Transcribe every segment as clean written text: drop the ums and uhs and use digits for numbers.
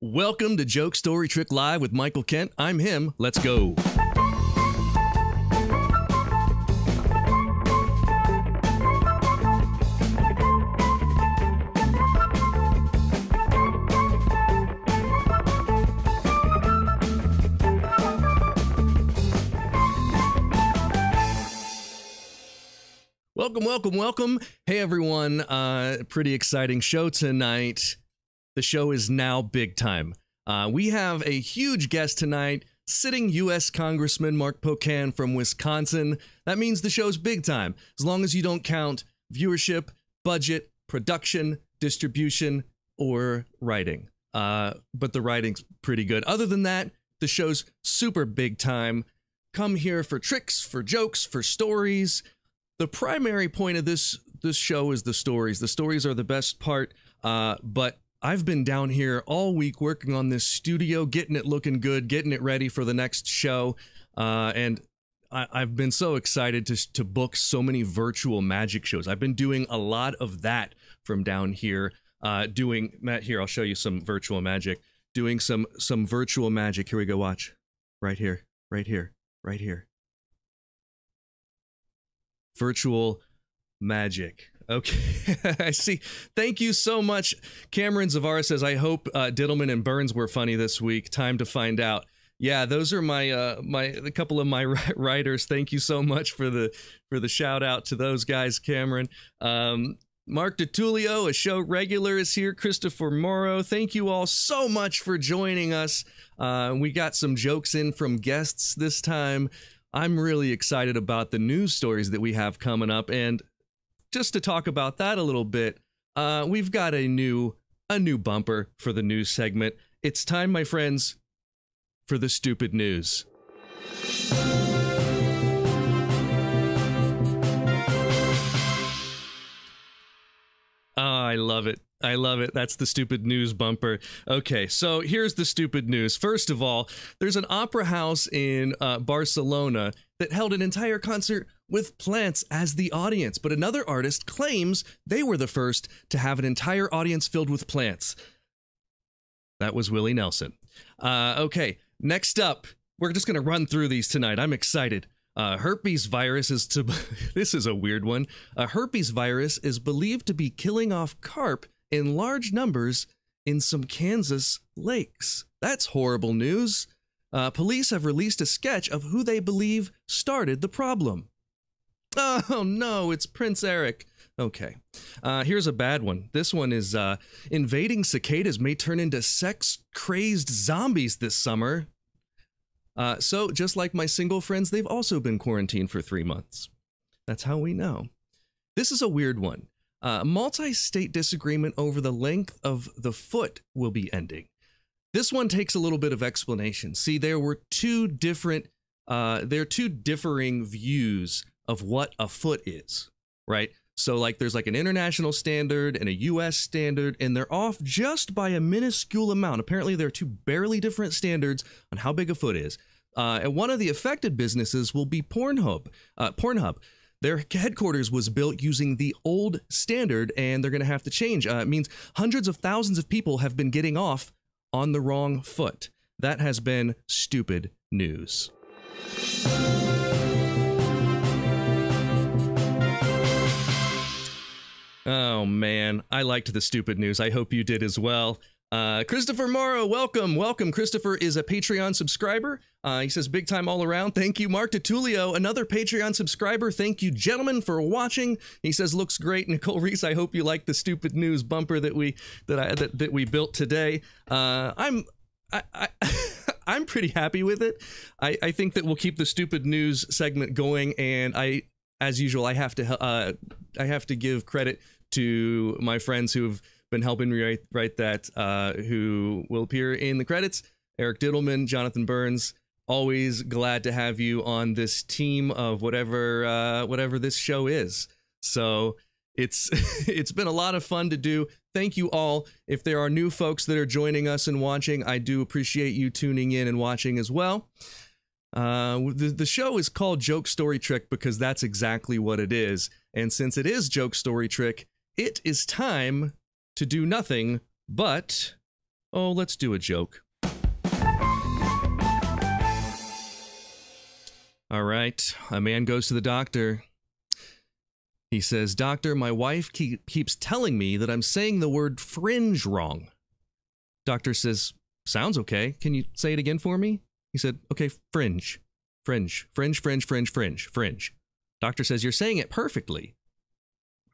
Welcome to Joke Story Trick Live with Michael Kent. I'm him. Let's go. Welcome. Hey, everyone. Pretty exciting show tonight. The show is now big time. We have a huge guest tonight, sitting U.S. Congressman Mark Pocan from Wisconsin. That means the show's big time, as long as you don't count viewership, budget, production, distribution, or writing. But the writing's pretty good. Other than that, the show's super big time. Come here for tricks, for jokes, for stories. The primary point of this show is the stories. The stories are the best part, but I've been down here all week working on this studio, getting it looking good, getting it ready for the next show, and I've been so excited to book so many virtual magic shows. I've been doing a lot of that from down here, Matt, here, I'll show you some virtual magic, doing some virtual magic. Here we go, watch. Right here. Virtual magic. Okay, I see. Thank you so much. Cameron Zavara says, I hope Dittelman and Burns were funny this week. Time to find out. Yeah, those are a couple of my writers. Thank you so much for the shout out to those guys, Cameron. Mark DiTullio, a show regular, is here. Christopher Morrow, thank you all so much for joining us. We got some jokes in from guests this time. I'm really excited about the news stories that we have coming up, and just to talk about that a little bit, we've got a new bumper for the news segment. It's time, my friends, for the stupid news. Oh, I love it. That's the stupid news bumper. Okay, so here's the stupid news. First of all, there's an opera house in Barcelona that held an entire concert with plants as the audience, but another artist claims they were the first to have an entire audience filled with plants. That was Willie Nelson. Okay, next up, we're just going to run through these tonight. I'm excited. Herpes virus this is a weird one. A herpes virus is believed to be killing off carp in large numbers in some Kansas lakes. That's horrible news. Police have released a sketch of who they believe started the problem. Oh no, it's Prince Eric. Okay, here's a bad one. This one is invading cicadas may turn into sex-crazed zombies this summer. So, just like my single friends, they've also been quarantined for 3 months. That's how we know. This is a weird one. Multi-state disagreement over the length of the foot will be ending. This one takes a little bit of explanation. See, there are two differing views of what a foot is, right? So, like, there's like an international standard and a U.S. standard, and they're off just by a minuscule amount. Apparently, there are two barely different standards on how big a foot is. And one of the affected businesses will be Pornhub. Their headquarters was built using the old standard, and they're going to have to change. It means hundreds of thousands of people have been getting off on the wrong foot. That has been stupid news. Oh, man. I liked the stupid news. I hope you did as well. Christopher Morrow, welcome. Christopher is a Patreon subscriber. He says, big time all around. Thank you. Mark DiTullio, another Patreon subscriber. Thank you, gentlemen, for watching. He says, looks great. Nicole Reese, I hope you like the stupid news bumper that we built today. I'm pretty happy with it. I think that we'll keep the stupid news segment going, and as usual, I have to give credit to my friends who've been helping me write that, who will appear in the credits. Eric Dittelman, Jonathan Burns, always glad to have you on this team of whatever this show is. So it's been a lot of fun to do. Thank you all. If there are new folks that are joining us and watching, I do appreciate you tuning in and watching as well. The show is called Joke Story Trick because that's exactly what it is. And since it is Joke Story Trick, it is time to do nothing but Oh, let's do a joke. All right, a man goes to the doctor. He says, "Doctor, my wife keeps telling me that I'm saying the word fringe wrong." Doctor says, "Sounds okay. Can you say it again for me?" He said, "Okay, fringe. Fringe, fringe, fringe, fringe, fringe, fringe." Doctor says, "You're saying it perfectly.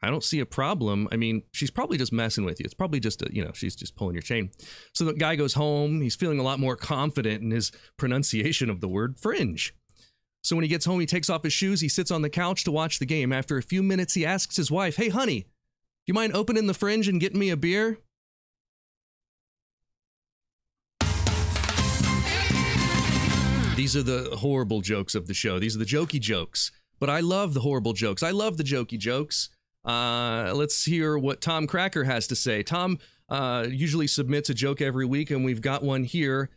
I don't see a problem. I mean, she's probably just messing with you. It's probably just, she's just pulling your chain." So the guy goes home. He's feeling a lot more confident in his pronunciation of the word fringe. So when he gets home, he takes off his shoes. He sits on the couch to watch the game. After a few minutes, he asks his wife, "Hey, honey, do you mind opening the fringe and getting me a beer?" These are the horrible jokes of the show. These are the jokey jokes. But I love the horrible jokes. I love the jokey jokes. Let's hear what Tom Cracker has to say. Tom usually submits a joke every week, and we've got one here.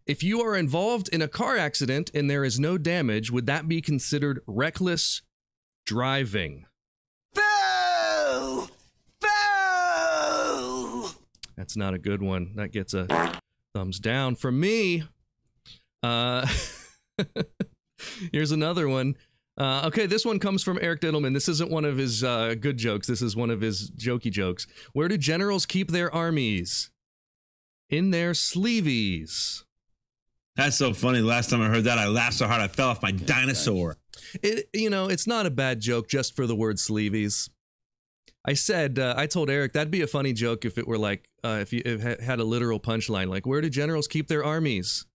If you are involved in a car accident and there is no damage, would that be considered reckless driving? Boo! Boo! That's not a good one. That gets a thumbs down from me. Here's another one. Okay, this one comes from Eric Dittelman. This isn't one of his good jokes. This is one of his jokey jokes. Where do generals keep their armies? In their sleeveys. That's so funny. The last time I heard that, I laughed so hard I fell off my dinosaur. It's not a bad joke just for the word sleeveys. I told Eric that'd be a funny joke if it were like, if you had a literal punchline, like, where do generals keep their armies?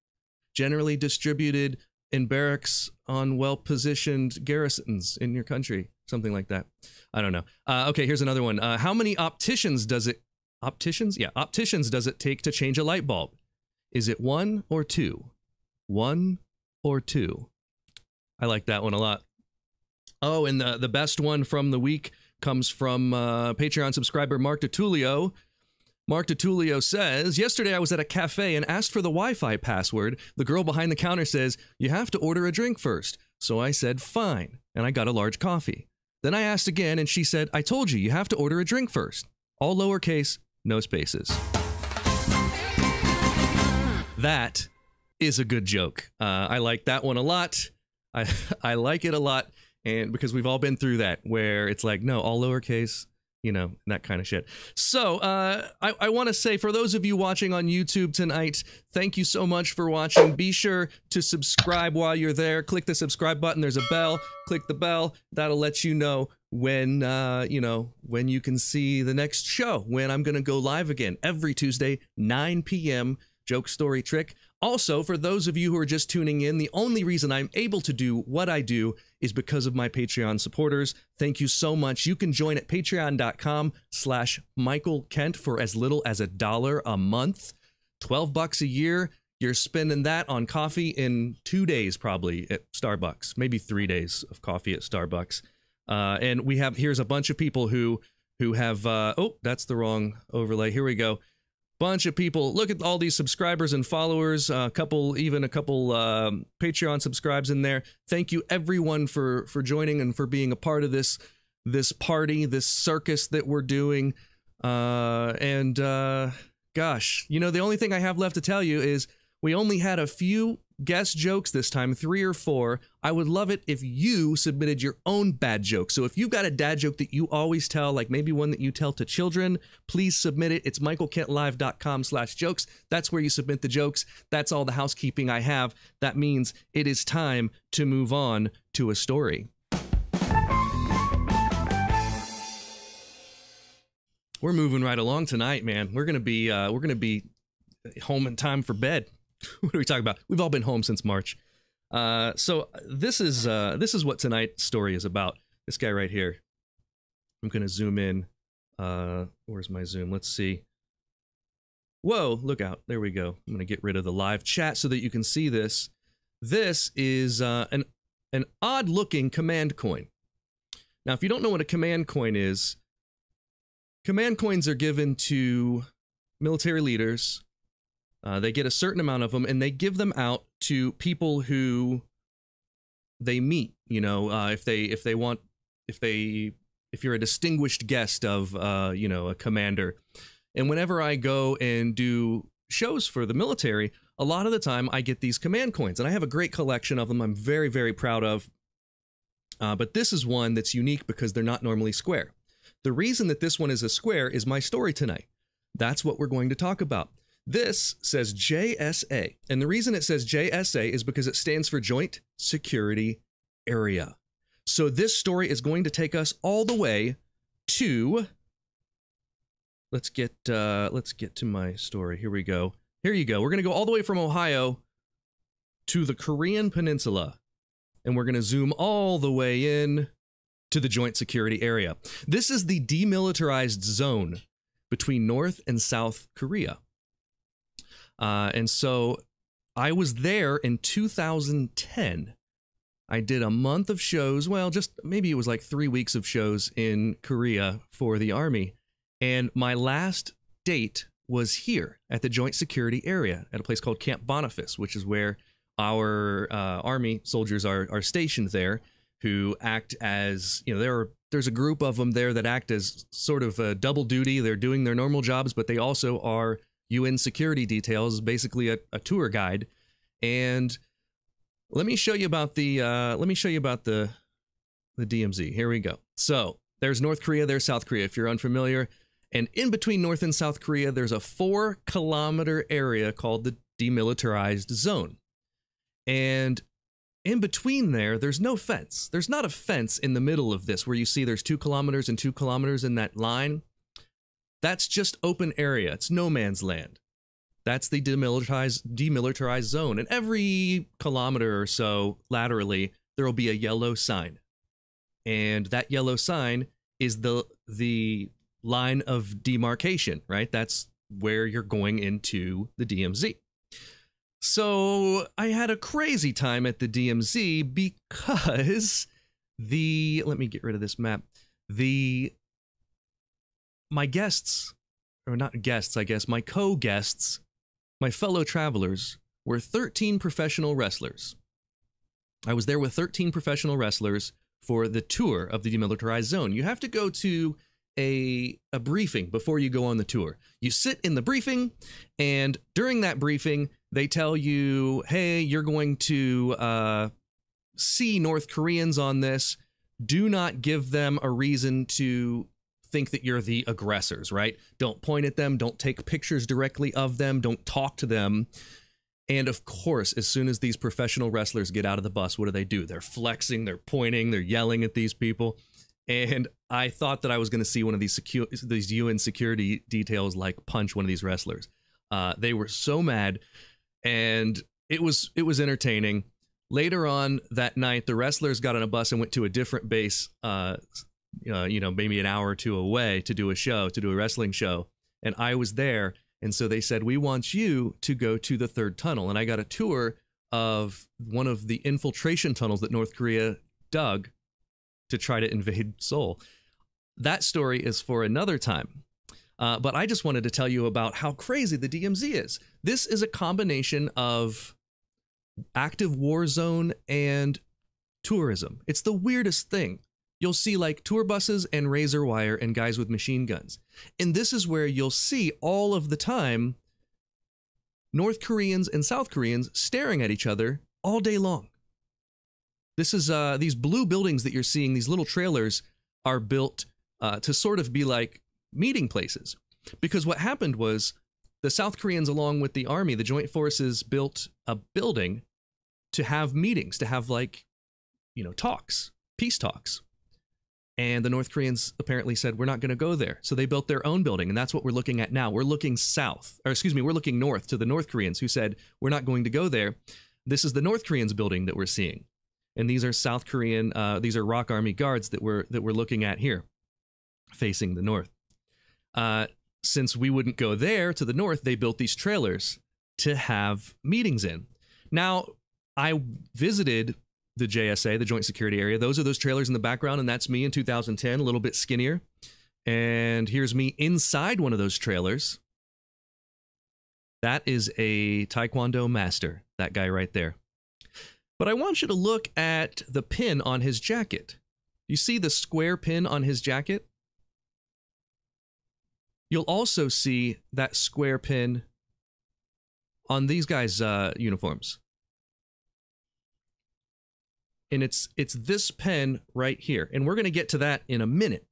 Generally distributed in barracks on well-positioned garrisons in your country. Something like that. I don't know. Okay, here's another one. How many opticians does it take to change a light bulb? Is it 1 or 2? 1 or 2? I like that one a lot. Oh, and the best one from the week comes from Patreon subscriber Mark DiTullio. Mark DiTullio says, "Yesterday I was at a cafe and asked for the Wi-Fi password. The girl behind the counter says, 'You have to order a drink first.' So I said, 'Fine,' and I got a large coffee. Then I asked again and she said, 'I told you, you have to order a drink first.' All lowercase, no spaces." That is a good joke. I like that one a lot. I like it a lot, and because we've all been through that, where it's like, no, all lowercase, that kind of shit. So I want to say, for those of you watching on YouTube tonight, thank you so much for watching. Be sure to subscribe while you're there. Click the subscribe button. There's a bell. Click the bell. That'll let you know when, when you can see the next show, when I'm going to go live again every Tuesday, 9 p.m., Joke, Story, Trick. Also, for those of you who are just tuning in, the only reason I'm able to do what I do is because of my Patreon supporters. Thank you so much. You can join at patreon.com/Michael Kent for as little as $1 a month. $12 a year. You're spending that on coffee in 2 days, probably, at Starbucks. Maybe 3 days of coffee at Starbucks. And here's a bunch of people who have, oh, that's the wrong overlay. Here we go. Bunch of people. Look at all these subscribers and followers, a couple Patreon subscribes in there. Thank you everyone for joining and for being a part of this party, this circus that we're doing. Gosh, the only thing I have left to tell you is we only had a few guest jokes this time, 3 or 4. I would love it if you submitted your own bad joke. So if you've got a dad joke that you always tell, like maybe one that you tell to children, please submit it. It's michaelkentlive.com/jokes. That's where you submit the jokes. That's all the housekeeping I have. That means it is time to move on to a story. We're moving right along tonight, man. We're gonna be home in time for bed. What are we talking about? We've all been home since March. So this is what tonight's story is about. This guy right here. I'm gonna zoom in. Where's my zoom? Let's see. Whoa, look out. There we go. I'm gonna get rid of the live chat so that you can see this. This is an odd-looking command coin. Now, if you don't know what a command coin is, command coins are given to military leaders. They get a certain amount of them, and they give them out to people who they meet. If you're a distinguished guest of, a commander. And whenever I go and do shows for the military, a lot of the time I get these command coins, and I have a great collection of them I'm very, very proud of. But this is one that's unique because they're not normally square. The reason that this one is a square is my story tonight. That's what we're going to talk about. This says JSA, and the reason it says JSA is because it stands for Joint Security Area. So this story is going to take us all the way to, let's get to my story. Here we go. Here you go. We're going to go all the way from Ohio to the Korean Peninsula, and we're going to zoom all the way in to the Joint Security Area. This is the demilitarized zone between North and South Korea. And so I was there in 2010. I did a month of shows. Well, just maybe it was like 3 weeks of shows in Korea for the Army. And my last date was here at the Joint Security Area at a place called Camp Boniface, which is where our Army soldiers are stationed there, who act as, you know, there's a group of them there that act as sort of a double duty. They're doing their normal jobs, but they also are UN security details, basically a tour guide. And let me show you about the DMZ. Here we go. So there's North Korea, there's South Korea, if you're unfamiliar. And in between North and South Korea, there's a 4-kilometer area called the Demilitarized Zone. And in between there's no fence. There's not a fence in the middle of this where you see there's 2 kilometers and 2 kilometers in that line. That's just open area. It's no man's land. That's the demilitarized zone. And every kilometer or so laterally, there will be a yellow sign. And that yellow sign is the line of demarcation, right? That's where you're going into the DMZ. So I had a crazy time at the DMZ because let me get rid of this map. My guests, or not guests, I guess, my co-guests, my fellow travelers, were 13 professional wrestlers. I was there with 13 professional wrestlers for the tour of the demilitarized zone. You have to go to a briefing before you go on the tour. You sit in the briefing, and during that briefing, they tell you, hey, you're going to see North Koreans on this. Do not give them a reason to think that you're the aggressors, right? Don't point at them. Don't take pictures directly of them. Don't talk to them. And of course, as soon as these professional wrestlers get out of the bus, what do? They're flexing, they're pointing, they're yelling at these people. And I thought that I was going to see one of these UN security details like punch one of these wrestlers. They were so mad, and it was entertaining. Later on that night, the wrestlers got on a bus and went to a different base, maybe an hour or two away to do a wrestling show. And I was there. And so they said, we want you to go to the 3rd tunnel. And I got a tour of one of the infiltration tunnels that North Korea dug to try to invade Seoul. That story is for another time. But I just wanted to tell you about how crazy the DMZ is. This is a combination of active war zone and tourism. It's the weirdest thing. You'll see like tour buses and razor wire and guys with machine guns. And this is where you'll see all of the time North Koreans and South Koreans staring at each other all day long. This is these blue buildings that you're seeing, these little trailers, are built to sort of be like meeting places. Because what happened was the South Koreans, along with the Army, the Joint Forces, built a building to have meetings, to have like, talks, peace talks. And the North Koreans apparently said, we're not going to go there. So they built their own building. And that's what we're looking at now. We're looking we're looking north to the North Koreans who said, we're not going to go there. This is the North Koreans building that we're seeing. And these are South Korean, these are ROK Army guards that we're looking at here, facing the north. Since we wouldn't go there to the north, they built these trailers to have meetings in. Now, I visited the JSA, the Joint Security Area. Those are those trailers in the background, and that's me in 2010, a little bit skinnier. And here's me inside one of those trailers. That is a Taekwondo master, that guy right there. But I want you to look at the pin on his jacket. You see the square pin on his jacket? You'll also see that square pin on these guys' uniforms. And it's this pen right here. And we're going to get to that in a minute.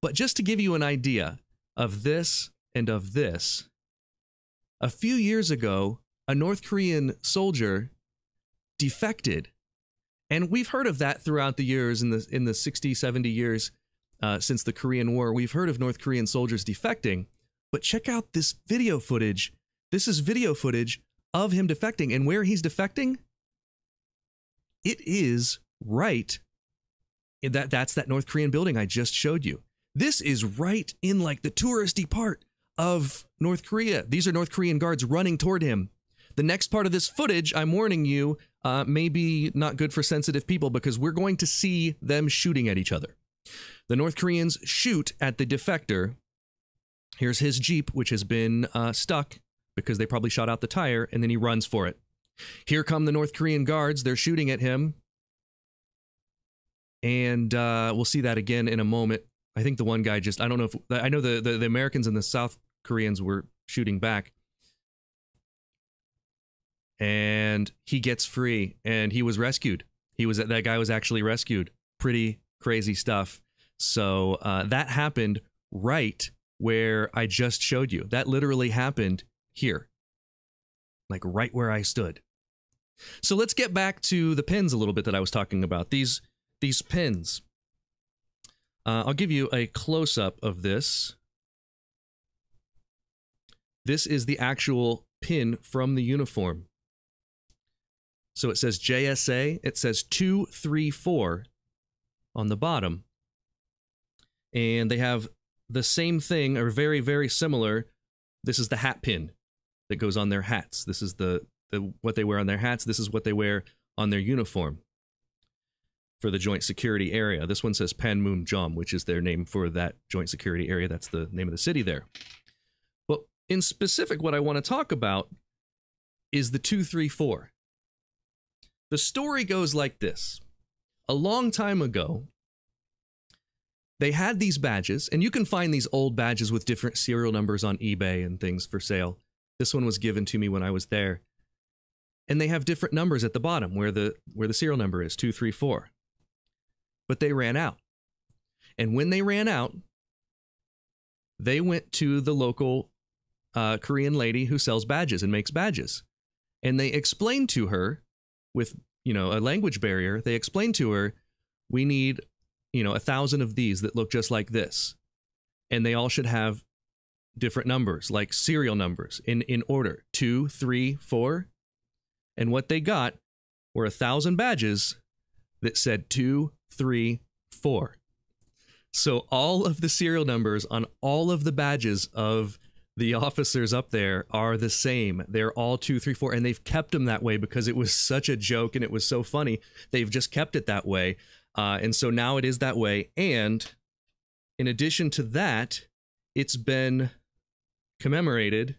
But just to give you an idea of this and of this, a few years ago, a North Korean soldier defected. And we've heard of that throughout the years, in the 60, 70 years since the Korean War. We've heard of North Korean soldiers defecting. But check out this video footage. This is video footage of him defecting. And where he's defecting, it is right. That's that North Korean building I just showed you. This is right in like the touristy part of North Korea. These are North Korean guards running toward him. The next part of this footage, I'm warning you, may be not good for sensitive people because we're going to see them shooting at each other. The North Koreans shoot at the defector. Here's his Jeep, which has been stuck because they probably shot out the tire, and then he runs for it. Here come the North Korean guards. They're shooting at him. And we'll see that again in a moment. I think the one guy just, I don't know if, I know the Americans and the South Koreans were shooting back. And he gets free, and he was rescued. That guy was actually rescued. Pretty crazy stuff. So that happened right where I just showed you. That literally happened here. Like right where I stood. So let's get back to the pins a little bit that I was talking about. These pins. I'll give you a close-up of this. This is the actual pin from the uniform. So it says JSA. It says 234 on the bottom. And they have the same thing, or very, very similar. This is the hat pin that goes on their hats. This is what they wear on their hats. This is what they wear on their uniform for the joint security area. This one says Panmunjom, which is their name for that joint security area. That's the name of the city there. But in specific, what I want to talk about is the 234. The story goes like this. A long time ago, they had these badges, and you can find these old badges with different serial numbers on eBay and things for sale. This one was given to me when I was there. And they have different numbers at the bottom where the serial number is, 234. But they ran out. And when they ran out, they went to the local Korean lady who sells badges and makes badges. And they explained to her, with, a language barrier, they explained to her, we need, 1,000 of these that look just like this. And they all should have different numbers, like serial numbers in order, 2, 3, 4. And what they got were 1,000 badges that said 2, 3, 4. So all of the serial numbers on all of the badges of the officers up there are the same. They're all 2, 3, 4, and they've kept them that way because it was such a joke and it was so funny. They've just kept it that way. And so now it is that way. And in addition to that, it's been commemorated.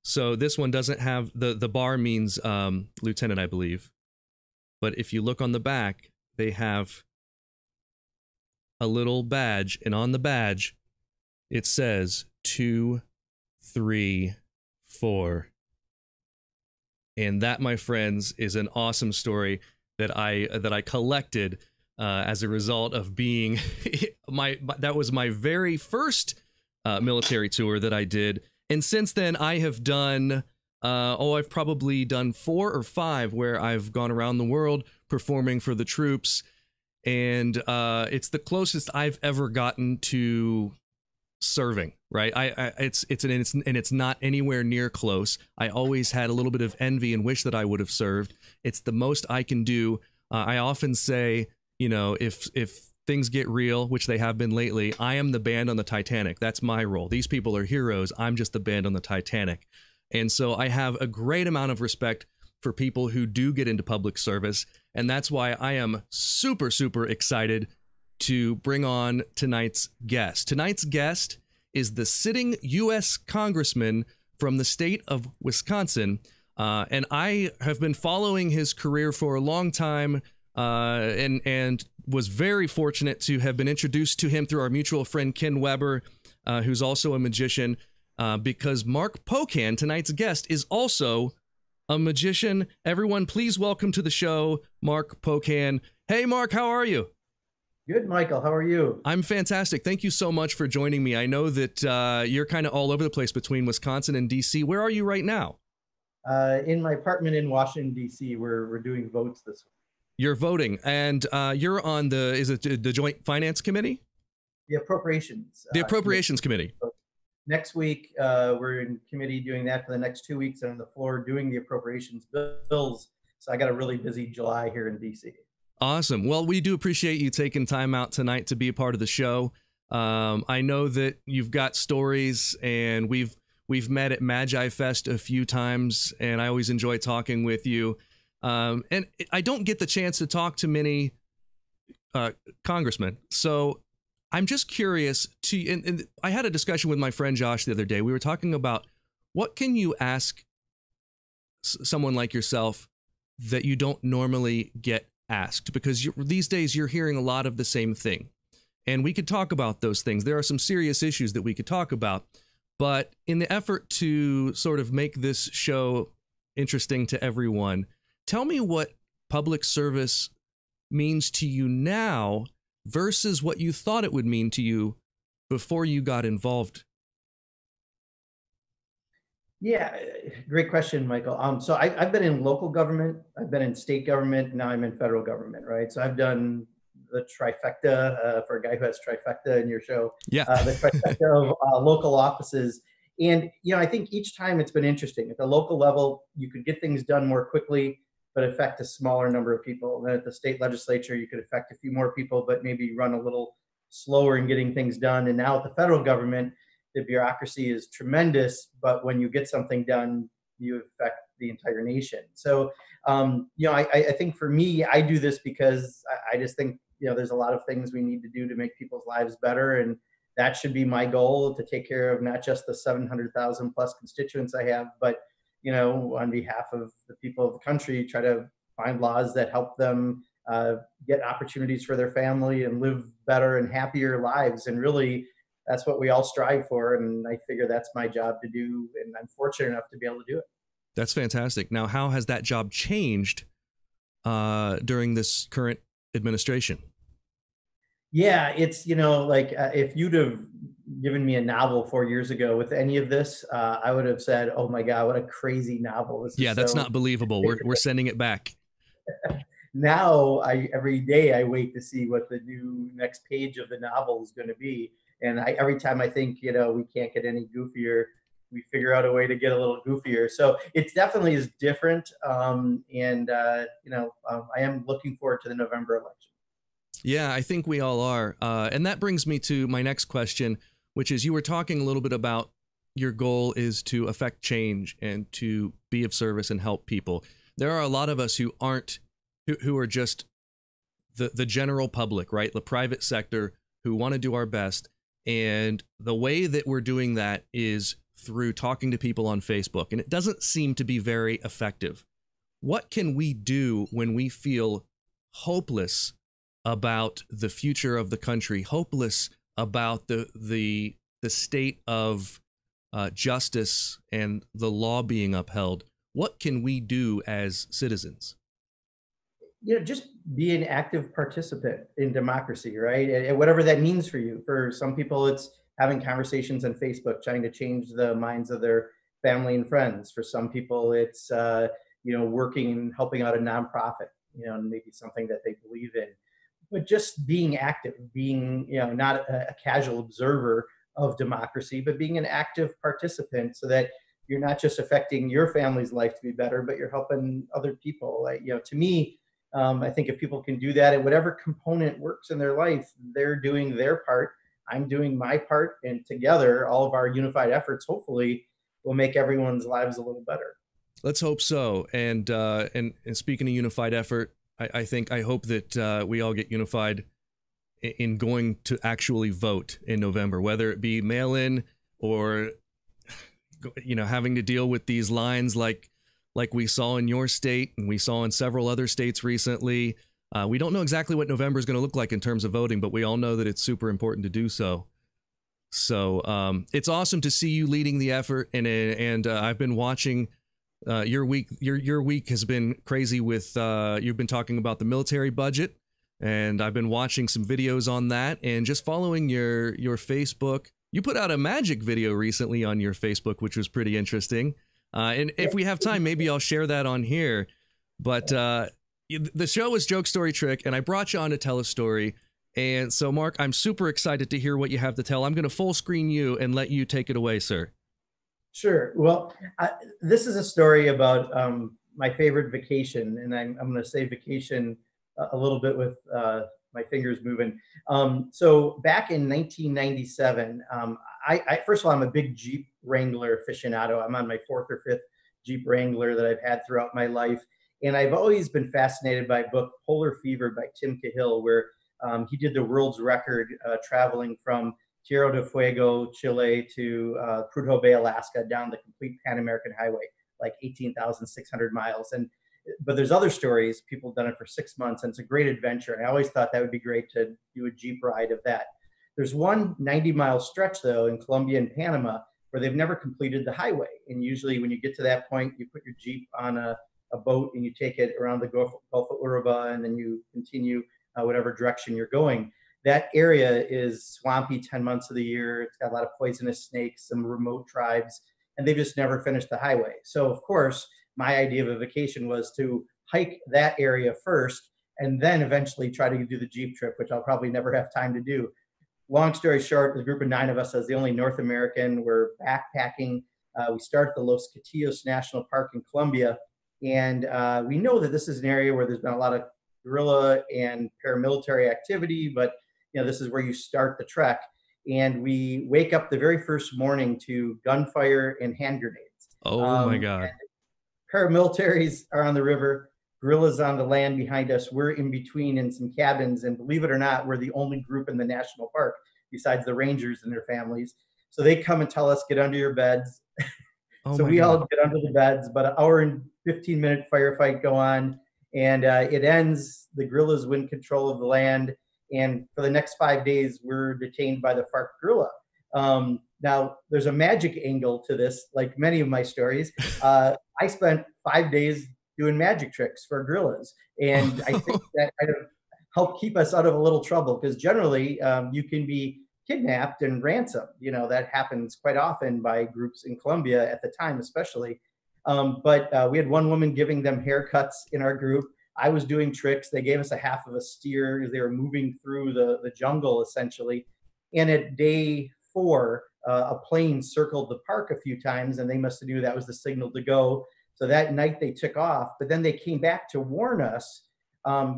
So this one doesn't have, the bar means lieutenant, I believe. But if you look on the back, they have a little badge, and on the badge, it says 2, 3, 4. And that, my friends, is an awesome story that I collected as a result of being that was my very first military tour that I did. And since then, I have done, I've probably done 4 or 5 where I've gone around the world performing for the troops. And it's the closest I've ever gotten to serving, right? It's not anywhere near close. I always had a little bit of envy and wish that I would have served. It's the most I can do. I often say, if things get real, which they have been lately, I am the band on the Titanic. That's my role. These people are heroes. I'm just the band on the Titanic. And so I have a great amount of respect for people who do get into public service. And that's why I am super, super excited to bring on tonight's guest. Tonight's guest is the sitting U.S. Congressman from the state of Wisconsin. And I have been following his career for a long time, and was very fortunate to have been introduced to him through our mutual friend Ken Weber, who's also a magician. because Mark Pocan, tonight's guest, is also a magician. Everyone, please welcome to the show, Mark Pocan. Hey, Mark, how are you? Good, Michael. How are you? I'm fantastic. Thank you so much for joining me. I know that you're kind of all over the place between Wisconsin and D.C. Where are you right now? In my apartment in Washington, D.C., we're doing votes this week. You're voting, and you're on is it the Joint Finance Committee? The Appropriations. The Appropriations Committee. Next week, we're in committee doing that for the next 2 weeks, and on the floor doing the appropriations bills. So I got a really busy July here in D.C. Awesome. Well, we do appreciate you taking time out tonight to be a part of the show. I know that you've got stories, and we've met at Magi Fest a few times, and I always enjoy talking with you. And I don't get the chance to talk to many congressmen, so I'm just curious and I had a discussion with my friend Josh the other day. We were talking about what can you ask someone like yourself that you don't normally get asked, because these days you're hearing a lot of the same thing, and we could talk about those things. There are some serious issues that we could talk about, but in the effort to sort of make this show interesting to everyone, tell me what public service means to you now versus what you thought it would mean to you before you got involved. Yeah, great question, Michael. So I've been in local government, I've been in state government, now I'm in federal government, right? So I've done the trifecta, for a guy who has trifecta in your show. Yeah. The trifecta of local offices. And, I think each time it's been interesting. At the local level, you could get things done more quickly, but affect a smaller number of people. And then at the state legislature, you could affect a few more people, but maybe run a little slower in getting ththings done. And now at the federal government, the bureaucracy is tremendous, but when you get something done, you affect the entire nation. So, I think for me, I do this because I just think, there's a lot of things we need to do to make people's lives better. And that should be my goal, to take care of not just the 700,000 plus constituents I have, but, on behalf of the people of the country, try to find laws that help them get opportunities for their family and live better and happier lives. And really, that's what we all strive for. And I figure that's my job to do. And I'm fortunate enough to be able to do it. That's fantastic. Now, how has that job changed during this current administration? Yeah, it's, if you'd have given me a novel 4 years ago with any of this, I would have said, oh my God, what a crazy novel. That's not believable. We're sending it back. Now, every day I wait to see what the new next page of the novel is going to be. And every time I think, we can't get any goofier, we figure out a way to get a little goofier. So it definitely is different. I am looking forward to the November election. Yeah, I think we all are. And that brings me to my next question, which is, you were talking a little bit about your goal is to affect change and to be of service and help people. There are a lot of us who are just the general public, right? The private sector, who want to do our best. And the way that we're doing that is through talking to people on Facebook. And it doesn't seem to be very effective. What can we do when we feel hopeless about the future of the country, hopeless about the state of justice and the law being upheld? What can we do as citizens? Just be an active participant in democracy, right? And whatever that means for you. For some people, it's having conversations on Facebook, trying to change the minds of their family and friends. For some people, it's, working and helping out a nonprofit, maybe something that they believe in. But just being active, being, not a casual observer of democracy, but being an active participant, so that you're not just affecting your family's life to be better, but you're helping other people. To me, I think if people can do that at whatever component works in their life, they're doing their part, I'm doing my part, and together, all of our unified efforts, hopefully, will make everyone's lives a little better. Let's hope so. And speaking of unified effort, I hope that we all get unified in going to actually vote in November, whether it be mail-in or, having to deal with these lines like we saw in your state and we saw in several other states recently. We don't know exactly what November is going to look like in terms of voting, but we all know that it's super important to do so. So it's awesome to see you leading the effort, and I've been watching your week. Your week has been crazy with you've been talking about the military budget, and I've been watching some videos on that and just following your Facebook. You put out a magic video recently on your Facebook, which was pretty interesting. And if we have time, maybe I'll share that on here. But the show is Joke, Story, Trick, and I brought you on to tell a story. And so, Mark, I'm super excited to hear what you have to tell. I'm going to full screen you and let you take it away, sir. Sure. Well, this is a story about my favorite vacation, and I'm going to say vacation a little bit with my fingers moving. So back in 1997, first of all, I'm a big Jeep Wrangler aficionado. I'm on my 4th or 5th Jeep Wrangler that I've had throughout my life. And I've always been fascinated by a book, Polar Fever by Tim Cahill, where he did the world's record traveling from Tierra del Fuego, Chile to Prudhoe Bay, Alaska, down the complete Pan American Highway, like 18,600 miles. But there's other stories. People have done it for 6 months, and it's a great adventure. And I always thought that would be great to do a Jeep ride of that. There's one 90-mile stretch, though, in Colombia and Panama, where they've never completed the highway. And usually when you get to that point, you put your Jeep on a boat and you take it around the Gulf of Urabá, and then you continue whatever direction you're going. That area is swampy 10 months of the year. It's got a lot of poisonous snakes, some remote tribes, and they've just never finished the highway. So, of course, my idea of a vacation was to hike that area first and then eventually try to do the Jeep trip, which I'll probably never have time to do. Long story short, the group of 9 of us, as the only North American, we're backpacking. We start at the Los Catillos National Park in Colombia, and we know that this is an area where there's been a lot of guerrilla and paramilitary activity, but this is where you start the trek. And we wake up the very first morning to gunfire and hand grenades. Oh my God. Paramilitaries are on the river, guerrillas on the land behind us. We're in between in some cabins, and believe it or not, we're the only group in the national park besides the rangers and their families. So they come and tell us, get under your beds. So we all get under the beds, but an hour and 15-minute firefight go on, and it ends. The guerrillas win control of the land, and for the next 5 days, we're detained by the FARC guerrilla. Now, there's a magic angle to this, like many of my stories. I spent 5 days doing magic tricks for guerrillas, and I think that kind of helped keep us out of a little trouble, because generally you can be kidnapped and ransomed. That happens quite often by groups in Colombia at the time, especially. But we had one woman giving them haircuts in our group. I was doing tricks. They gave us a half of a steer as they were moving through the jungle, essentially. And at day 4, a plane circled the park a few times, and they must have knew that was the signal to go. So that night they took off, but then they came back to warn us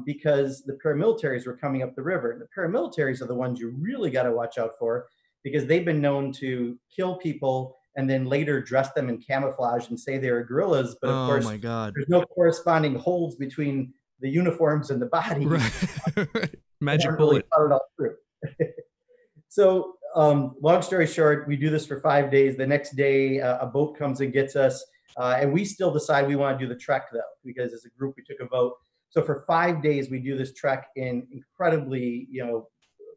because the paramilitaries were coming up the river. And the paramilitaries are the ones you really got to watch out for, because they've been known to kill people and then later dress them in camouflage and say they're guerrillas. But of course, there's no corresponding holes between the uniforms and the body. Right. Magic bullet. Really it all through. So long story short, we do this for 5 days. The next day, a boat comes and gets us. And we still decide we want to do the trek, though, because as a group, we took a vote. So for 5 days, we do this trek in incredibly,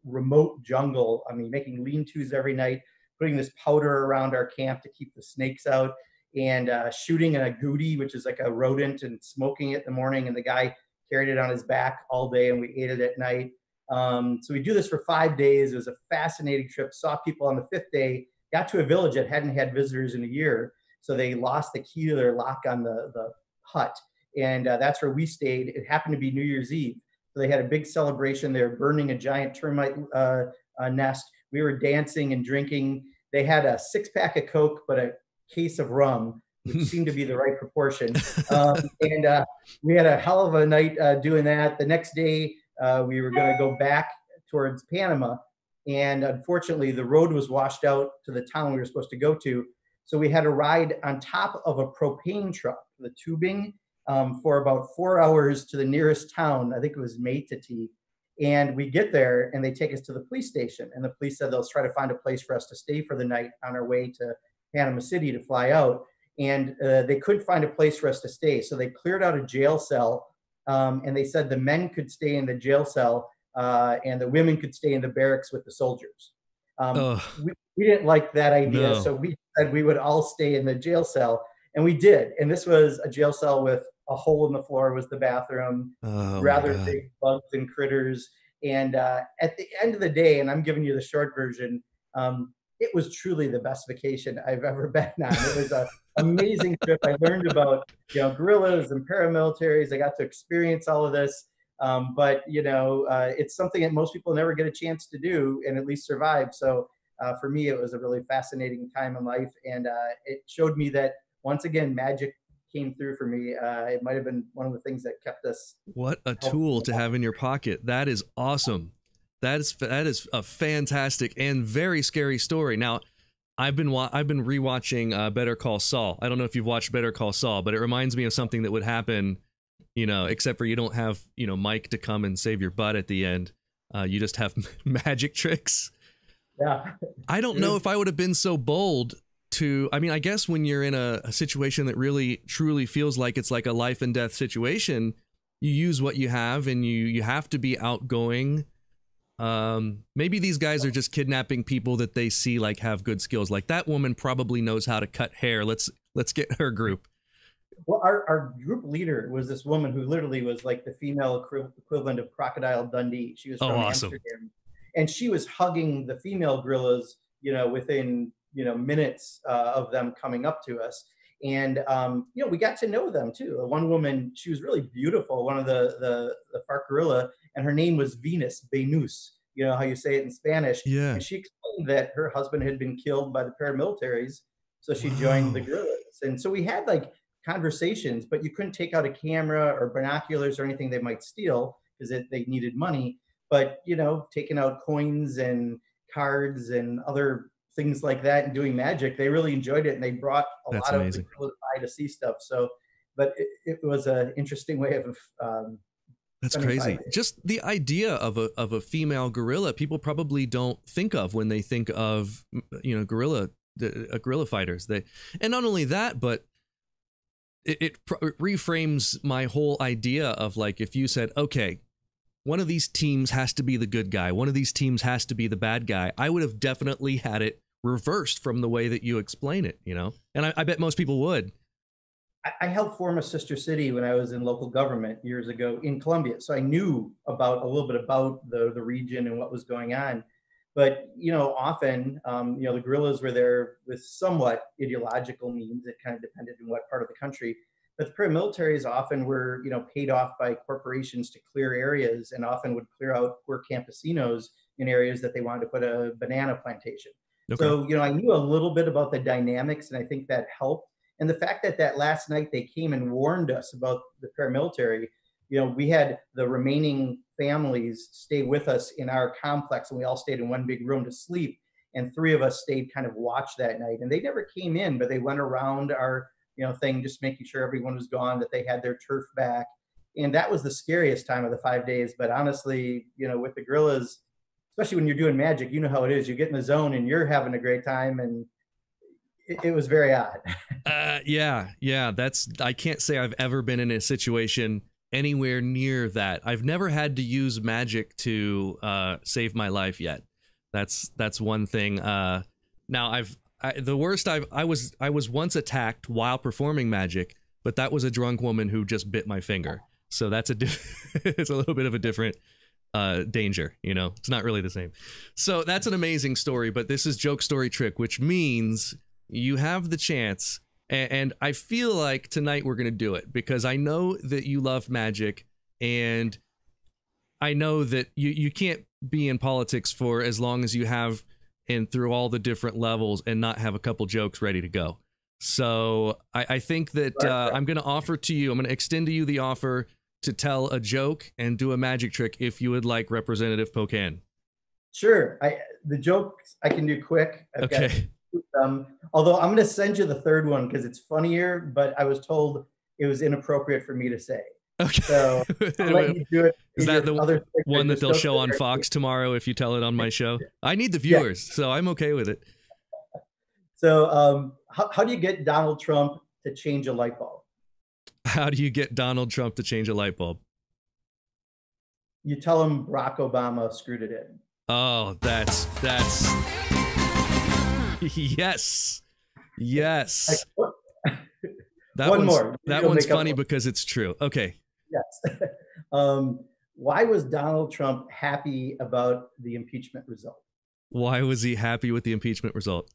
remote jungle. I mean, making lean-tos every night, putting this powder around our camp to keep the snakes out, and shooting an agouti, which is like a rodent, and smoking it in the morning. And the guy carried it on his back all day, and we ate it at night. So we do this for 5 days. It was a fascinating trip. Saw people on the 5th day, got to a village that hadn't had visitors in a year. So they lost the key to their lock on the hut. And that's where we stayed. It happened to be New Year's Eve. So they had a big celebration. They were burning a giant termite nest. We were dancing and drinking. They had a 6-pack of Coke, but a case of rum, which seemed to be the right proportion. And we had a hell of a night doing that. The next day, we were going to go back towards Panama. And unfortunately, the road was washed out to the town we were supposed to go to. So we had to ride on top of a propane truck, the tubing, for about 4 hours to the nearest town. I think it was Maytati. And we get there, and they take us to the police station. And the police said they'll try to find a place for us to stay for the night on our way to Panama City to fly out. And they couldn't find a place for us to stay. So they cleared out a jail cell, and they said the men could stay in the jail cell, and the women could stay in the barracks with the soldiers. Ugh, we didn't like that idea, no. so we said we would all stay in the jail cell, and we did. And this was a jail cell with a hole in the floor was the bathroom, Oh my rather God. big bugs and critters. And at the end of the day, and I'm giving you the short version, it was truly the best vacation I've ever been on. It was an amazing trip. I learned about guerrillas and paramilitaries. I got to experience all of this. But it's something that most people never get a chance to do and at least survive. So for me, it was a really fascinating time in life, and it showed me that once again, magic came through for me. It might have been one of the things that kept us. What a tool to have in your pocket. That is awesome. That is a fantastic and very scary story. Now, I've been rewatching Better Call Saul. I don't know if you've watched Better Call Saul, but it reminds me of something that would happen, except for you don't have, Mike to come and save your butt at the end. You just have magic tricks. Yeah. I don't know if I would have been so bold to, I guess when you're in a situation that really truly feels like it's like a life and death situation, you use what you have, and you have to be outgoing. Maybe these guys are just kidnapping people that they see like have good skills. Like that woman probably knows how to cut hair. Let's get her group. Well, our group leader was this woman who literally was like the female equivalent of Crocodile Dundee. She was from Awesome. Amsterdam, and she was hugging the female gorillas, within minutes of them coming up to us. And we got to know them too. One woman, she was really beautiful, one of the FARC gorilla, and her name was Venus. You know how you say it in Spanish. Yeah. And she explained that her husband had been killed by the paramilitaries, so she joined the guerrillas. And so we had like conversations, but you couldn't take out a camera or binoculars or anything they might steal because they needed money. But taking out coins and cards and other things like that and doing magic, they really enjoyed it, and they brought a That's lot amazing. of people by to see stuff. So, but it was an interesting way of That's crazy. Just the idea of a female gorilla, people probably don't think of when they think of gorilla fighters. And not only that, but it reframes my whole idea of like, if you said, okay, one of these teams has to be the good guy, one of these teams has to be the bad guy, I would have definitely had it reversed from the way that you explain it, and I bet most people would. I helped form a sister city when I was in local government years ago in Colombia, so I knew a little bit about the region and what was going on. But often the guerrillas were there with somewhat ideological means. It kind of depended on what part of the country. But the paramilitaries often were paid off by corporations to clear areas, and often would clear out poor campesinos in areas that they wanted to put a banana plantation. Okay. So I knew a little bit about the dynamics, and I think that helped. And the fact that last night they came and warned us about the paramilitary, we had the remaining families stay with us in our complex, and we all stayed in one big room to sleep. And 3 of us stayed kind of watch that night. And they never came in, but they went around our thing, just making sure everyone was gone, that they had their turf back. And that was the scariest time of the 5 days. But honestly, with the guerrillas, especially when you're doing magic, you know how it is. You get in the zone and you're having a great time, and it was very odd. Yeah. I can't say I've ever been in a situation anywhere near that. I've never had to use magic to save my life yet. That's one thing. Now the worst I was once attacked while performing magic, but that was a drunk woman who just bit my finger. So that's it's a little bit of a different danger, it's not really the same. So that's an amazing story, but this is Joke Story Trick, which means you have the chance, and I feel like tonight we're going to do it because I know that you love magic, and I know that you can't be in politics for as long as you have and through all the different levels and not have a couple jokes ready to go. So I think that I'm going to offer to you, I'm going to extend to you the offer to tell a joke and do a magic trick if you would like, Representative Pocan. Sure. The jokes I can do quick. Okay. Although I'm going to send you the third one because it's funnier, but I was told it was inappropriate for me to say. Okay. So I'll let you do it. Is that the one that they'll show on Fox tomorrow if you tell it on my show? I need the viewers, so I'm okay with it. So how do you get Donald Trump to change a light bulb? How do you get Donald Trump to change a light bulb? You tell him Barack Obama screwed it in. Oh, that's Yes. Yes. One more. That one's funny because it's true. Okay. Yes. Why was Donald Trump happy about the impeachment result? Why was he happy with the impeachment result?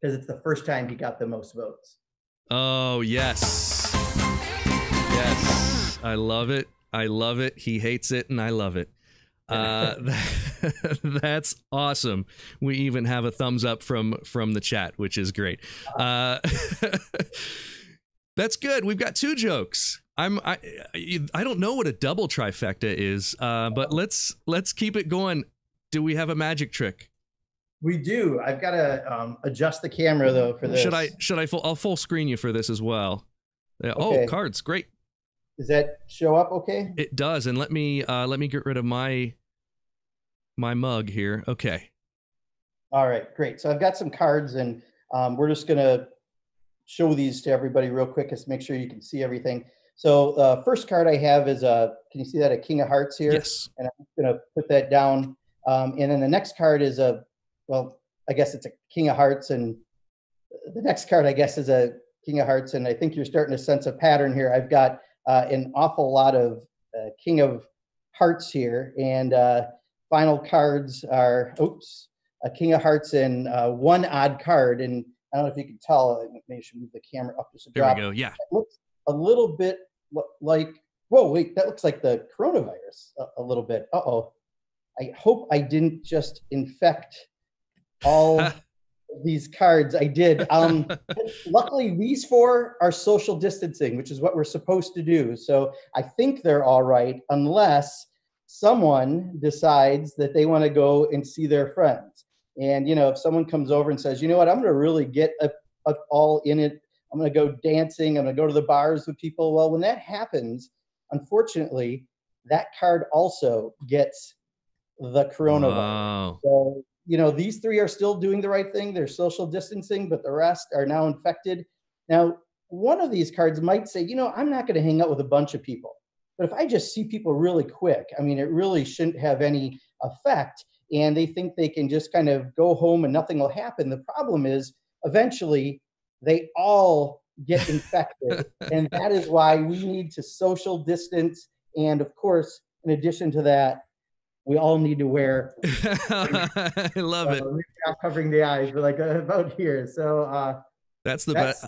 Because it's the first time he got the most votes. Oh, yes. Yes. I love it. I love it. He hates it, and I love it. That's awesome. We even have a thumbs up from the chat, which is great. That's good. We've got 2 jokes. I don't know what a double trifecta is, but let's keep it going. Do we have a magic trick? We do. I've got to adjust the camera though for this. I'll full screen you for this as well. Okay. Oh, cards, great. Does that show up okay? It does, and let me get rid of my mug here. Okay. All right, great. So I've got some cards, and we're just gonna show these to everybody real quick, just make sure you can see everything. So first card I have is can you see that, a King of Hearts here? Yes. And I'm gonna put that down. And then the next card is well, I guess it's a King of Hearts, and the next card I guess is a King of Hearts, and I think you're starting to sense a pattern here. I've got an awful lot of King of Hearts here, and final cards are, a King of Hearts and 1 odd card, and I don't know if you can tell, maybe I should move the camera up just a drop. There we go, yeah. It looks a little bit like, whoa, wait, that looks like the coronavirus a little bit. Uh-oh. I hope I didn't just infect all of these cards. I did. Luckily, these 4 are social distancing, which is what we're supposed to do. So I think they're all right, unless someone decides that they want to go and see their friends. And, you know, if someone comes over and says, you know what, I'm going to really get all in it. I'm going to go dancing. I'm going to go to the bars with people. Well, when that happens, unfortunately, that card also gets the coronavirus. Wow. So, you know, these 3 are still doing the right thing. They're social distancing, but the rest are now infected. Now, one of these cards might say, you know, I'm not going to hang out with a bunch of people. But if I just see people really quick, I mean, it really shouldn't have any effect. And they think they can just kind of go home and nothing will happen. The problem is eventually they all get infected. And that is why we need to social distance. And of course, in addition to that, we all need to wear. I love it. Not covering the eyes, but like about here. So that's the best.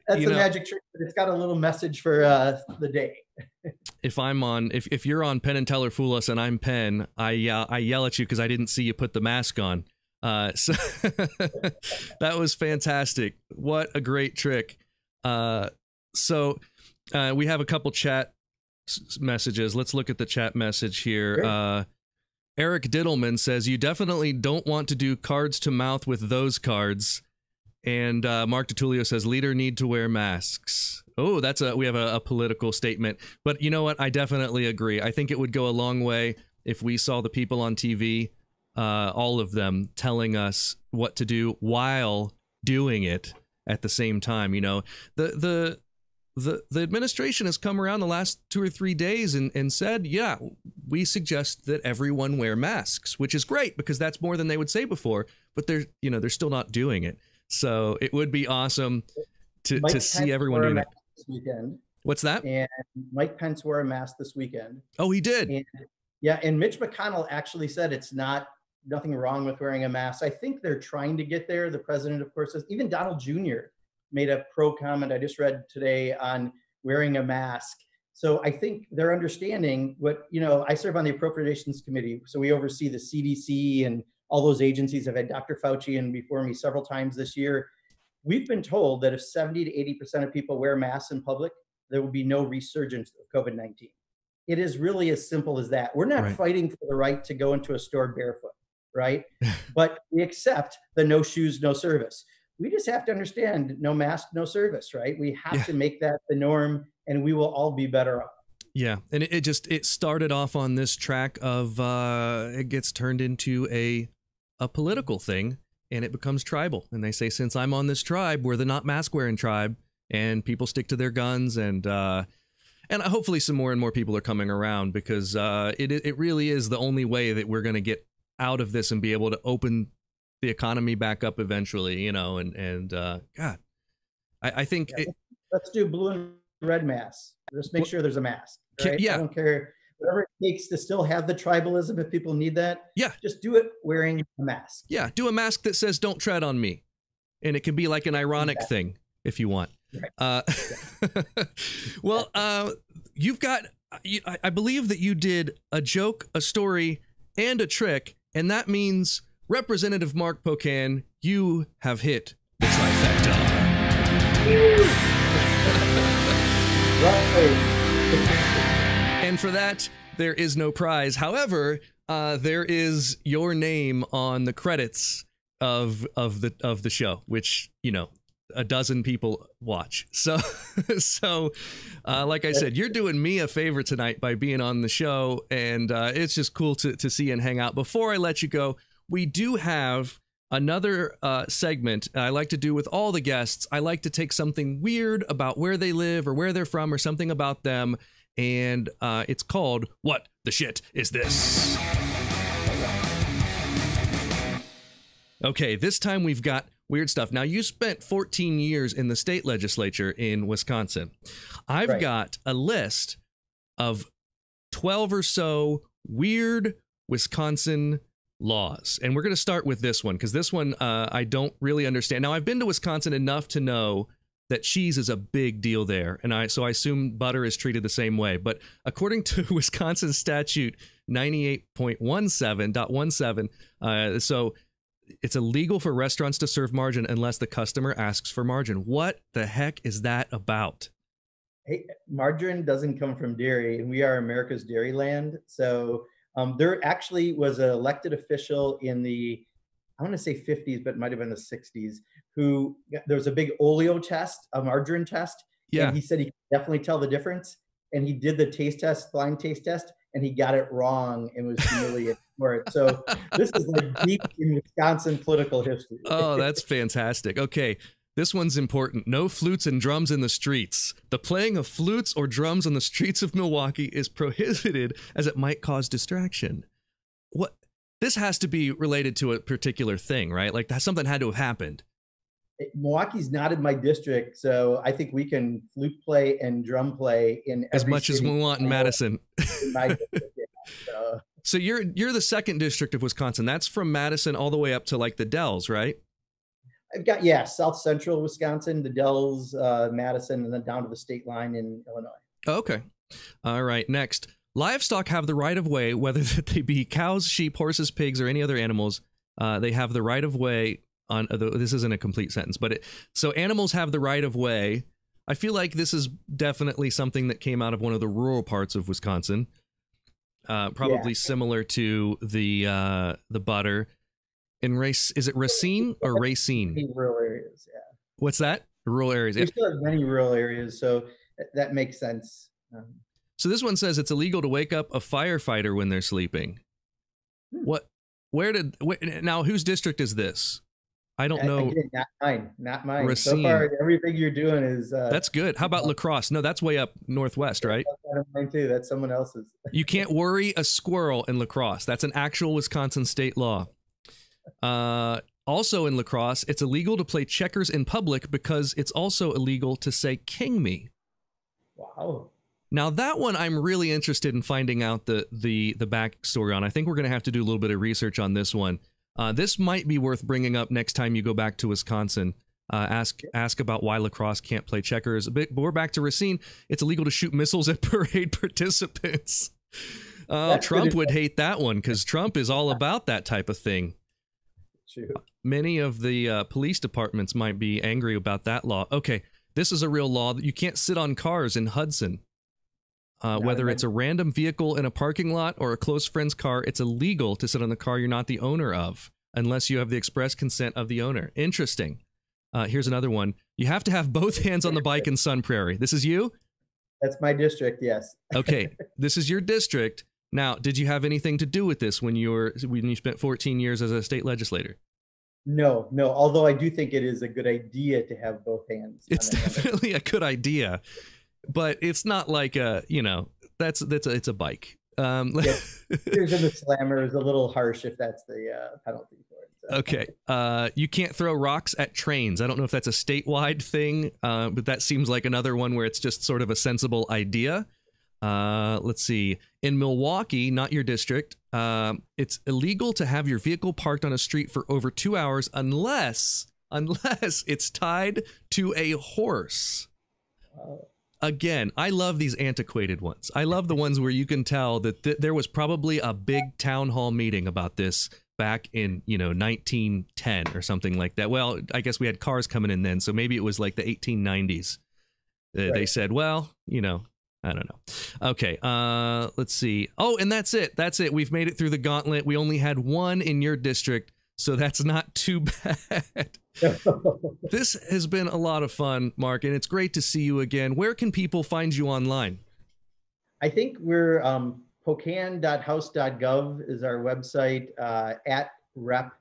That's a magic trick, but it's got a little message for the day. If you're on Penn and Teller Fool Us and I'm Penn, I yell at you because I didn't see you put the mask on. So that was fantastic. What a great trick. So we have a couple chat messages. Let's look at the chat message here. Sure. Eric Dittelman says, you definitely don't want to do cards to mouth with those cards. And Mark DiTullio says, leader need to wear masks. Oh, we have a political statement. But you know what? I definitely agree. I think it would go a long way if we saw the people on TV, all of them, telling us what to do while doing it at the same time. You know, the administration has come around the last 2 or 3 days and said, yeah, we suggest that everyone wear masks, which is great because that's more than they would say before. But they're still not doing it. So it would be awesome to see everyone doing it this weekend. What's that? And Mike Pence wore a mask this weekend. Oh, he did. And Mitch McConnell actually said it's nothing wrong with wearing a mask. I think they're trying to get there. The president, of course, says. Even Donald Jr. made a pro comment I just read today on wearing a mask. So I think they're understanding what, I serve on the Appropriations Committee, so we oversee the CDC and all those agencies. I've had Dr. Fauci in before me several times this year. We've been told that if 70 to 80% of people wear masks in public, there will be no resurgence of COVID-19. It is really as simple as that. We're not fighting for the right to go into a store barefoot, right? But we accept the no shoes, no service. We just have to understand no mask, no service, right? We have to make that the norm, and we will all be better off. Yeah, and it started off on this track of it gets turned into a political thing, and it becomes tribal. And they say, since I'm on this tribe, we're the not mask wearing tribe, and people stick to their guns, and hopefully some more and more people are coming around, because it really is the only way that we're going to get out of this and be able to open the economy back up eventually, you know, and God, I think let's do blue and red masks. Just make sure there's a mask. Right? Yeah. I don't care whatever it takes to still have the tribalism if people need that. Yeah. Just do it wearing a mask. Yeah. Do a mask that says "Don't tread on me," and it can be like an ironic thing if you want. Right. Well, you've got. I believe that you did a joke, a story, and a trick, and that means Representative Mark Pocan, you have hit the trifecta. And for that, there is no prize. However, there is your name on the credits of the show, which, you know, a dozen people watch. So like I said, you're doing me a favor tonight by being on the show, and it's just cool to see and hang out. Before I let you go, we do have another segment I like to do with all the guests. I like to take something weird about where they live or where they're from or something about them, and it's called What the Shit Is This? Okay, this time we've got weird stuff. Now, you spent 14 years in the state legislature in Wisconsin. I've got a list of 12 or so weird Wisconsin laws. And we're going to start with this one, because this one I don't really understand. Now, I've been to Wisconsin enough to know that cheese is a big deal there. And so I assume butter is treated the same way. But according to Wisconsin statute 98.17.17, so it's illegal for restaurants to serve margarine unless the customer asks for margarine. What the heck is that about? Hey, margarine doesn't come from dairy, and we are America's dairy land. So there actually was an elected official in the, I want to say 50s, but it might have been the 60s, who there was a big oleo test, a margarine test. Yeah. And he said he could definitely tell the difference. And he did the taste test, blind taste test, and he got it wrong and was humiliated for it. So this is like deep in Wisconsin political history. Oh, that's fantastic. Okay. This one's important. No flutes and drums in the streets. The playing of flutes or drums on the streets of Milwaukee is prohibited as it might cause distraction. What? This has to be related to a particular thing, right? Like something had to have happened. Milwaukee's not in my district, so I think we can flute play and drum play in as much as we want in Madison. In my district, yeah. So you're the second district of Wisconsin. That's from Madison all the way up to like the Dells, right? I've got South Central Wisconsin, the Dells, Madison, and then down to the state line in Illinois. Okay, all right. Next, livestock have the right of way, whether they be cows, sheep, horses, pigs, or any other animals. They have the right of way. On this isn't a complete sentence, but so animals have the right of way. I feel like this is definitely something that came out of one of the rural parts of Wisconsin, probably similar to the butter in race. Is it Racine or Racine? Rural areas, yeah. What's that? Rural areas. We still have many rural areas, so that makes sense. So this one says it's illegal to wake up a firefighter when they're sleeping. What? Now? Whose district is this? I don't know. Again, not mine. Racine. So far, everything you're doing is... that's good. How about La Crosse? No, that's way up northwest, right? That's mine too. That's someone else's. You can't worry a squirrel in La Crosse. That's an actual Wisconsin state law. Also in La Crosse, it's illegal to play checkers in public because it's also illegal to say "king me." Wow. Now that one I'm really interested in finding out the backstory on. I think we're going to have to do a little bit of research on this one. This might be worth bringing up next time you go back to Wisconsin. Ask about why La Crosse can't play checkers. But we're back to Racine. It's illegal to shoot missiles at parade participants. Trump would hate that one because Trump is all about that type of thing. True. Many of the police departments might be angry about that law. Okay, this is a real law. You can't sit on cars in Hudson. Whether it's a random vehicle in a parking lot or a close friend's car, it's illegal to sit on the car you're not the owner of unless you have the express consent of the owner. Interesting. Here's another one. You have to have both hands on the bike in Sun Prairie. This is you? That's my district, yes. Okay, this is your district. Now, did you have anything to do with this when you spent 14 years as a state legislator? No. Although I do think it is a good idea to have both hands. It's definitely a good idea. But it's not like it's a bike. Here's in the slammer is a little harsh if that's the penalty for it. Okay. You can't throw rocks at trains. I don't know if that's a statewide thing, but that seems like another one where it's just sort of a sensible idea. Let's see. In Milwaukee, not your district, it's illegal to have your vehicle parked on a street for over 2 hours unless it's tied to a horse. Again, I love these antiquated ones. I love the ones where you can tell that there was probably a big town hall meeting about this back in, 1910 or something like that. Well, I guess we had cars coming in then, so maybe it was like the 1890s. Right. They said, well, I don't know. Okay, let's see. Oh, and that's it. That's it. We've made it through the gauntlet. We only had one in your district, so that's not too bad. This has been a lot of fun, Mark, and it's great to see you again. Where can people find you online? I think we're pocan.house.gov is our website, at Rep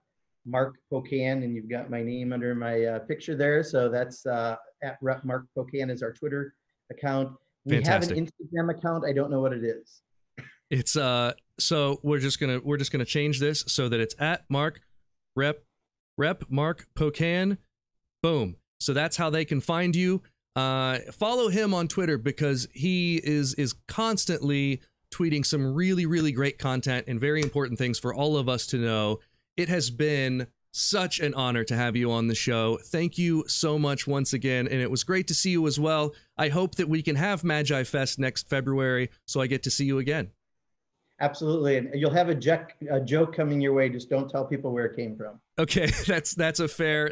Mark Pocan, and you've got my name under my picture there. So that's at Rep Mark Pocan is our Twitter account. We Fantastic. have an Instagram account. I don't know what it is. It's so we're just gonna change this so that it's at Rep Mark Pocan. Boom. So that's how they can find you. Follow him on Twitter because he is constantly tweeting some really, really great content and very important things for all of us to know. It has been such an honor to have you on the show. Thank you so much once again, and it was great to see you as well. I hope that we can have Magi Fest next February so I get to see you again. Absolutely, and you'll have a joke coming your way. Just don't tell people where it came from. Okay, that's a fair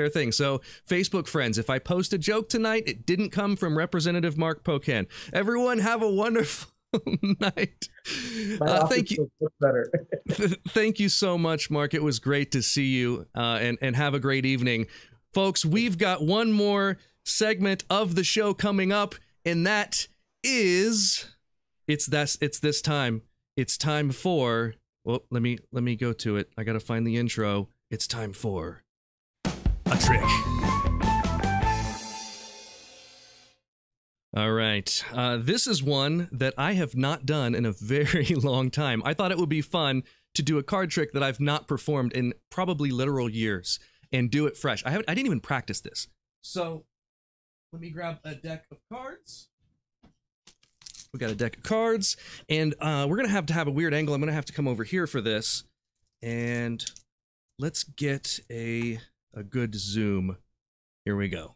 thing. So, Facebook friends, if I post a joke tonight, it didn't come from Representative Mark Pocan. Everyone, have a wonderful night. Thank you. Better. Thank you so much, Mark. It was great to see you, and have a great evening, folks. We've got one more segment of the show coming up, and that is it's this time. It's time for, well, let me go to it. I gotta find the intro. It's time for a trick. All right. This is one that I have not done in a very long time. I thought it would be fun to do a card trick that I've not performed in probably literal years and do it fresh. I didn't even practice this. So let me grab a deck of cards. We got a deck of cards, and we're going to have a weird angle. I'm going to have to come over here for this, and let's get a good zoom. Here we go.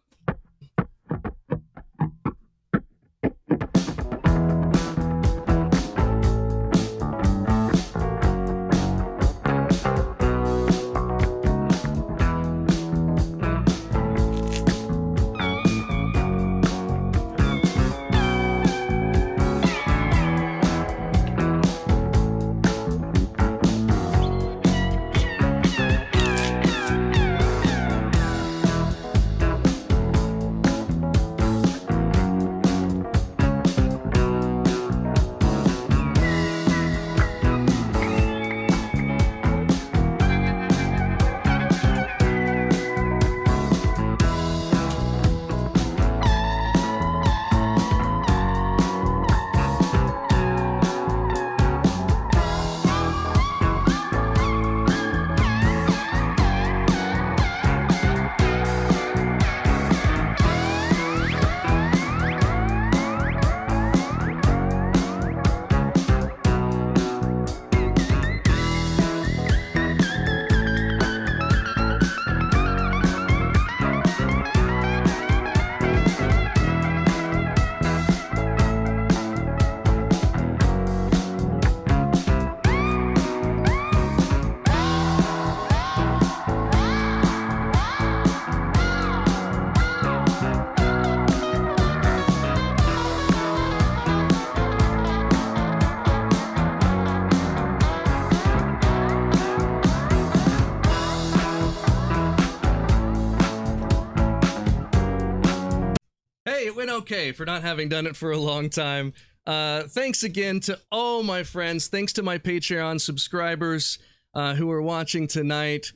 It went okay for not having done it for a long time. Thanks again to all my friends. Thanks to my Patreon subscribers who are watching tonight.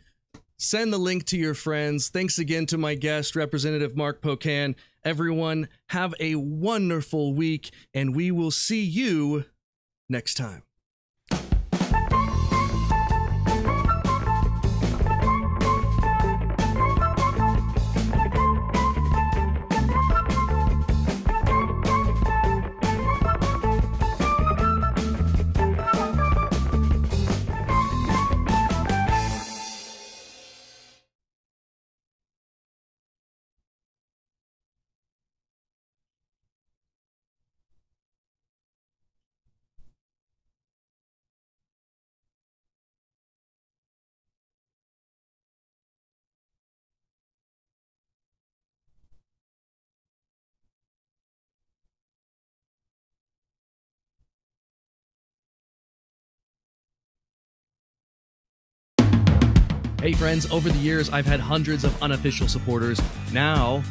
Send the link to your friends. Thanks again to my guest, Representative Mark Pocan. Everyone, have a wonderful week, and we will see you next time. Hey friends, over the years, I've had hundreds of unofficial supporters. Now,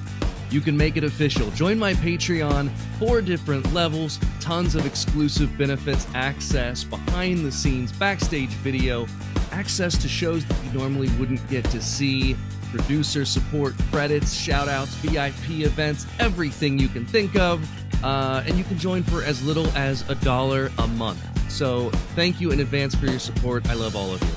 you can make it official. Join my Patreon, 4 different levels, tons of exclusive benefits, access, behind the scenes, backstage video, access to shows that you normally wouldn't get to see, producer support, credits, shout outs, VIP events, everything you can think of. And you can join for as little as $1 a month. So thank you in advance for your support. I love all of you.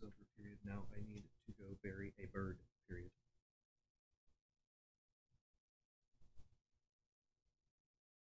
Over, period. Now I need to go bury a bird, period.